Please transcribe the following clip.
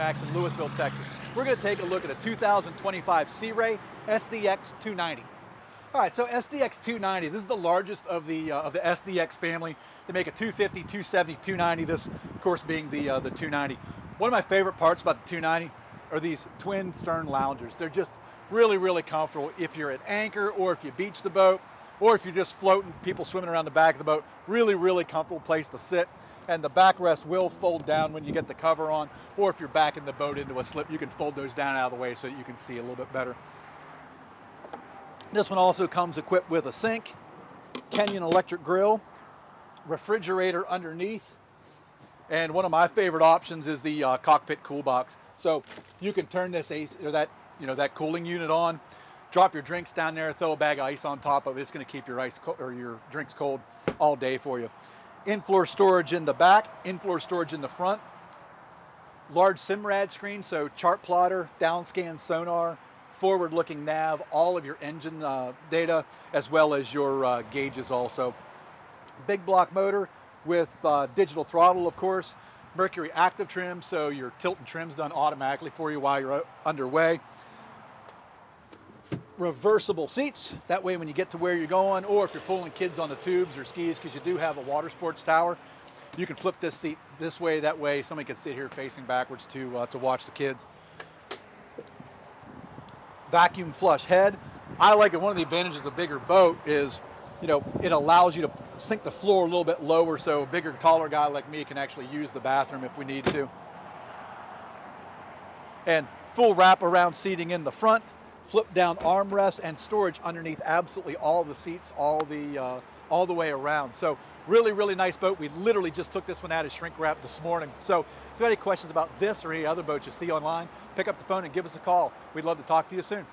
MarineMax in Louisville, Texas. We're going to take a look at a 2025 Sea Ray SDX 290. All right, so SDX 290, this is the largest of the SDX family. They make a 250, 270, 290, this of course being the 290. One of my favorite parts about the 290 are these twin stern loungers. They're just really, really comfortable if you're at anchor or if you beach the boat or if you're just floating, people swimming around the back of the boat. Really, really comfortable place to sit. And the backrest will fold down when you get the cover on, or if you're backing the boat into a slip, you can fold those down out of the way so that you can see a little bit better. This one also comes equipped with a sink, Kenyon electric grill, refrigerator underneath, and one of my favorite options is the cockpit cool box. So you can turn this AC, or that cooling unit on, drop your drinks down there, throw a bag of ice on top of it. It's going to keep your ice or your drinks cold all day for you. In-floor storage in the back, in-floor storage in the front. Large SIMRAD screen, so chart plotter, downscan sonar, forward-looking nav, all of your engine data, as well as your gauges also. Big block motor with digital throttle, of course. Mercury active trim, so your tilt and trim's done automatically for you while you're underway. Reversible seats, that way when you get to where you're going, or if you're pulling kids on the tubes or skis, because you do have a water sports tower, you can flip this seat this way, that way somebody can sit here facing backwards to watch the kids. Vacuum flush head. I like it. One of the advantages of a bigger boat is, it allows you to sink the floor a little bit lower, so a bigger, taller guy like me can actually use the bathroom if we need to. And full wraparound seating in the front, flip down armrest, and storage underneath absolutely all the seats, all the way around. So really, really nice boat. We literally just took this one out of shrink wrap this morning. So if you have any questions about this or any other boats you see online, pick up the phone and give us a call. We'd love to talk to you soon.